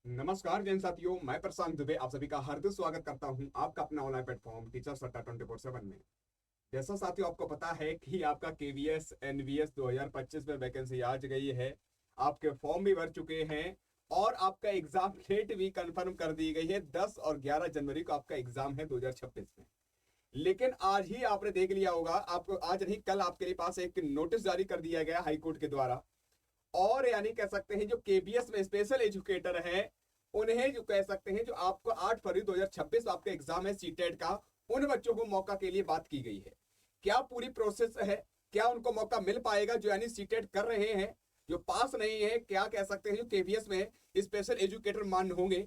नमस्कार जैन साथियों, मैं प्रशांत दुबे आप सभी का हार्दिक स्वागत करता हूं आपका अपना ऑनलाइन प्लेटफॉर्म टीचर्स अड्डा 24/7 में। जैसा साथियों आपको पता है कि आपका केवीएस एनवीएस 2025 में वैकेंसी आ गई है। आपके फॉर्म भी भर चुके हैं और आपका एग्जाम डेट भी कंफर्म कर दी गई है। 10 और 11 जनवरी को आपका एग्जाम है 2026 में। लेकिन आज ही आपने देख लिया होगा, आपको आज नहीं कल आपके लिए पास एक नोटिस जारी कर दिया गया हाईकोर्ट के द्वारा। और यानी कह सकते हैं जो केबीएस में स्पेशल एजुकेटर है, उन्हें जो कह सकते हैं जो आपको 8 फरवरी 2026 आपका एग्जाम है सीटेट का, उन बच्चों को मौका के लिए बात की गई है। क्या पूरी प्रोसेस है, क्या उनको मौका मिल पाएगा जो यानी सीटेट कर रहे हैं, जो पास नहीं है, क्या कह सकते हैं जो केबीएस में स्पेशल एजुकेटर मान्य होंगे,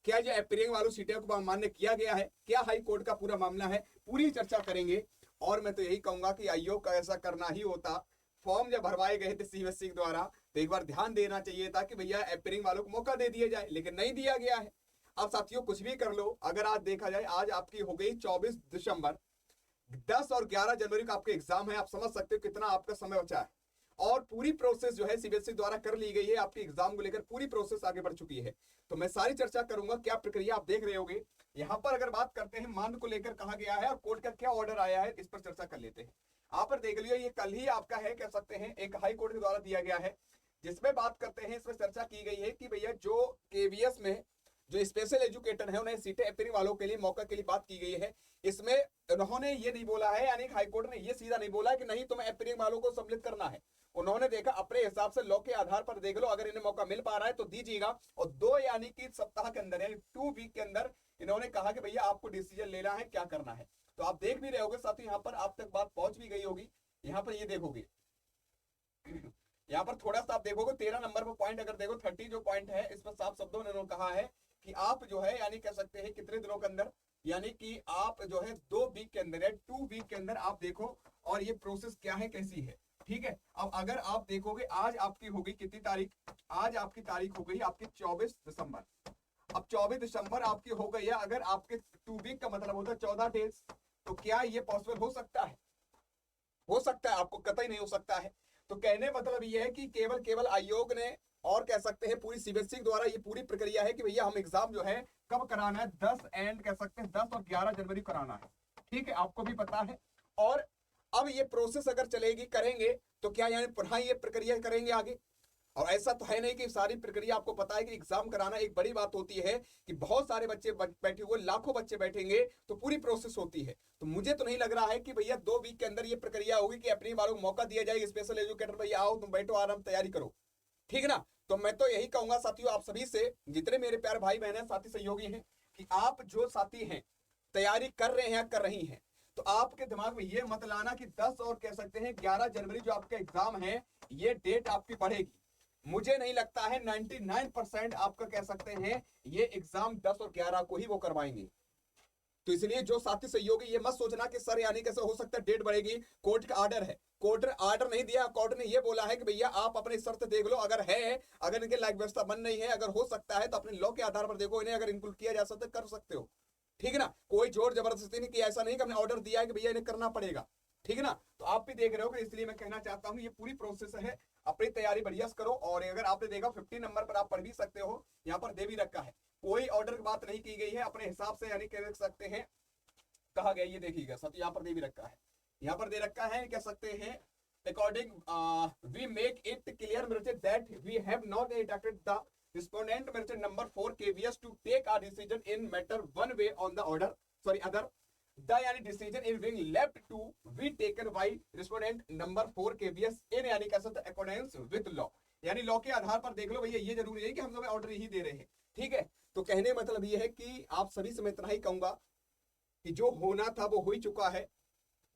क्या जो अपेयरिंग वालों सीटेट को मान्य किया गया है, क्या हाई कोर्ट का पूरा मामला है, पूरी चर्चा करेंगे। और मैं तो यही कहूंगा कि आयोग का ऐसा करना ही होता। फॉर्म जब भरवाए गए थे सीबीएसई द्वारा तो एक बार ध्यान देना चाहिए था कि भैया अपेयरिंग वालों को मौका दे दिया जाए, लेकिन नहीं दिया गया है। अब साथियों कुछ भी कर लो, अगर आज देखा जाए आज आपकी हो गई 24 दिसंबर, 10 और 11 जनवरी का आपका एग्जाम है। आप समझ सकते हो कितना आपका समय बचा है। और पूरी प्रोसेस जो है सीबीएसई द्वारा कर ली गई है, आपके एग्जाम को लेकर पूरी प्रोसेस आगे बढ़ चुकी है। तो मैं सारी चर्चा करूंगा, क्या प्रक्रिया आप देख रहे होगे। यहां पर अगर बात करते हैं मान्य को लेकर कहा गया है और कोर्ट का क्या ऑर्डर आया है, इस पर चर्चा कर लेते हैं। आप पर देख लियो, ये कल ही आपका है, कह सकते हैं एक हाई कोर्ट के द्वारा दिया गया है, जिसमें बात करते हैं, इसमें चर्चा की गई है कि भैया जो केवीएस में जो स्पेशल एजुकेटर है उन्हें सीटें अपेयरिंग वालों के लिए मौका के लिए बात की गई है। इसमें उन्होंने ये नहीं बोला है, यानी हाईकोर्ट ने ये सीधा नहीं बोला कि नहीं तुम्हें अपेयरिंग वालों को सम्मिलित करना है। उन्होंने देखा अपने हिसाब से लॉ के आधार पर देख लो, अगर इन्हें मौका मिल पा रहा है तो दीजिएगा। और 2 यानी कि सप्ताह के अंदर यानी 2 वीक के अंदर इन्होंने कहा कि भैया आपको डिसीजन लेना है, क्या करना है। तो आप देख भी रहे होगे साथ ही, यहाँ पर आप तक बात पहुंच भी गई होगी। यहाँ पर ये देखोगे, यहाँ पर थोड़ा सा आप देखोगे 13 नंबर पर पॉइंट अगर देखो 30 जो पॉइंट है, इस पर साफ शब्दों ने कहा है कि आप जो है यानी कह सकते हैं कितने दिनों के अंदर, यानी कि आप जो है 2 वीक के अंदर है 2 वीक के अंदर आप देखो और ये प्रोसेस क्या है कैसी है। ठीक है, अब अगर आप देखोगे आज आपकी हो गई कितनी तारीख, आज आपकी तारीख हो गई आपकी 24 दिसंबर। अब 24 दिसंबर आपकी हो गई है, अगर आपके 2 वीक का मतलब होता है 14 डेज, तो क्या ये पॉसिबल हो सकता है? हो सकता है? आपको कतई नहीं हो सकता है। तो कहने मतलब ये है कि केवल केवल आयोग ने और कह सकते हैं पूरी सीबीएसई द्वारा ये पूरी प्रक्रिया है कि भैया हम एग्जाम जो है कब कराना है, 10 एंड कह सकते हैं 10 और 11 जनवरी कराना है। ठीक है, आपको भी पता है। और अब ये प्रोसेस अगर चलेगी करेंगे तो क्या यानी पुनः ये प्रक्रिया करेंगे आगे। और ऐसा तो है नहीं कि सारी प्रक्रिया, आपको पता है कि एग्जाम कराना एक बड़ी बात होती है कि बहुत सारे बच्चे बैठे हुए, लाखों बच्चे बैठेंगे तो पूरी प्रोसेस होती है। तो मुझे तो नहीं लग रहा है कि भैया 2 वीक के अंदर ये प्रक्रिया होगी कि अपने वालों को मौका दिया जाएगा, स्पेशल एजुकेटर भैया आओ तुम बैठो आराम तैयारी करो। ठीक है ना। तो मैं तो यही कहूंगा साथियों आप सभी से, जितने मेरे प्यारे भाई बहन हैं, साथी सहयोगी हैं, कि आप जो साथी हैं तैयारी कर रहे हैं कर रही हैं, तो आपके दिमाग में ये मत लाना कि 10 और कह सकते हैं 11 जनवरी जो आपका एग्जाम है ये डेट आपकी बढ़ेगी। मुझे नहीं लगता है, 99% आपका कह सकते हैं ये एग्जाम 10 और 11 को ही वो करवाएंगे। तो इसलिए जो साथी सहयोगी ये मत सोचना कि सर यानी कैसे हो सकता है डेट बढ़ेगी, कोर्ट का ऑर्डर है। कोर्ट ऑर्डर नहीं दिया, कोर्ट ने ये बोला है कि भैया आप अपनी शर्त देख लो, अगर है, अगर इनके लायक व्यवस्था बन नहीं है, अगर हो सकता है तो अपने लॉ के आधार पर देखो, इन्हें अगर इंक्लूड किया जा सकता है कर सकते हो। ठीक है ना, कोई जोर जबरदस्ती नहीं किया, ऐसा नहीं कि हमने ऑर्डर दिया है कि भैया इन्हें करना पड़ेगा। ठीक है ना, तो आप भी देख रहे हो कि इसलिए मैं कहना चाहता हूं ये पूरी प्रोसेस है, अपनी तैयारी बढ़िया करो। और अगर आपने देखा 15 नंबर पर आप पढ़ भी सकते हो, यहाँ पर दे भी रखा है, कोई ऑर्डर की बात नहीं की गई है, अपने हिसाब से यानी कह सकते हैं कहा गया, ये देखिएगा सब यहाँ पर दे भी रखा है, यहाँ पर दे रखा है कह सकते हैं according we make it clear मिर्चे that we have not detected the respondent मिर्चे number 4 KVS to take a decision in matter one way on the order sorry other the यानी decision is being left to be taken by respondent number 4 KVS in यानी कह सकते accordance with law, यानी law के आधार पर देख लो भैया, ये जरूरी है कि हम तुम्हें ऑर्डर ही दे रहे हैं। ठीक है, तो कहने मतलब ये है कि आप सभी से मैं इतना ही कहूंगा कि जो होना था वो हो ही चुका है।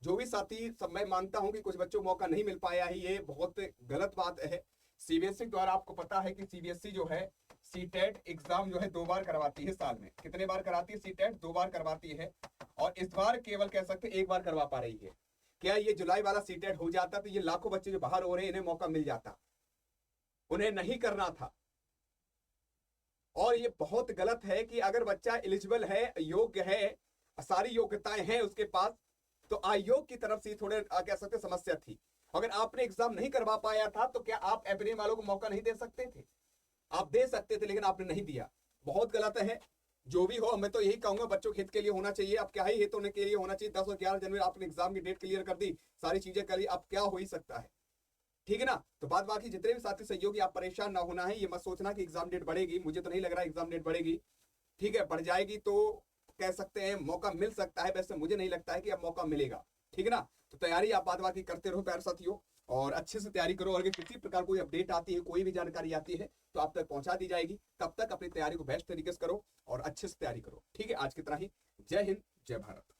जो भी साथी सब, मैं मानता हूं कि कुछ बच्चों को मौका नहीं मिल पाया है, ये बहुत गलत बात है। सीबीएसई द्वारा आपको पता है कि सीबीएसई जो है सीटेट एग्जाम जो है 2 बार करवाती है साल में। कितने बार कराती है सीटेट? 2 बार करवाती है। और इस बार केवल कह सकते 1 बार करवा पा रही है। क्या ये जुलाई वाला सीटेट हो जाता तो ये लाखों बच्चे जो बाहर हो रहे हैं इन्हें मौका मिल जाता? उन्हें नहीं करना था। और ये बहुत गलत है कि अगर बच्चा एलिजिबल है, योग्य है, सारी योग्यताएं हैं उसके पास, तो आयोग की तरफ से थोड़े कह सकते समस्या थी। अगर आपने एग्जाम नहीं करवा पाया था तो क्या आप एप्रिल वालों को मौका नहीं दे सकते थे? आप दे सकते थे लेकिन आपने नहीं दिया, बहुत गलत है। जो भी हो, मैं तो यही कहूंगा बच्चों के हित के लिए होना चाहिए। अब क्या ही हित होने के लिए होना चाहिए, 10 और 11 जनवरी आपने एग्जाम की डेट क्लियर कर दी, सारी चीजें करी, अब क्या हो ही सकता है। ठीक है ना। तो बात बाकी जितने भी साथी सहयोगी, आप परेशान ना होना है, ये मत सोचना कि एग्जाम डेट बढ़ेगी, मुझे तो नहीं लग रहा एग्जाम डेट बढ़ेगी। ठीक है, बढ़ जाएगी तो कह सकते हैं मौका मिल सकता है, वैसे मुझे नहीं लगता है कि अब मौका मिलेगा। ठीक है ना। तो तैयारी आप बात बाकी करते रहो प्यारे साथियों, और अच्छे से तैयारी करो, और अगर किसी प्रकार कोई अपडेट आती है, कोई भी जानकारी आती है तो आप तक पहुंचा दी जाएगी। तब तक अपनी तैयारी को बेस्ट तरीके से करो और अच्छे से तैयारी करो। ठीक है, आज की तरह ही। जय हिंद, जय भारत।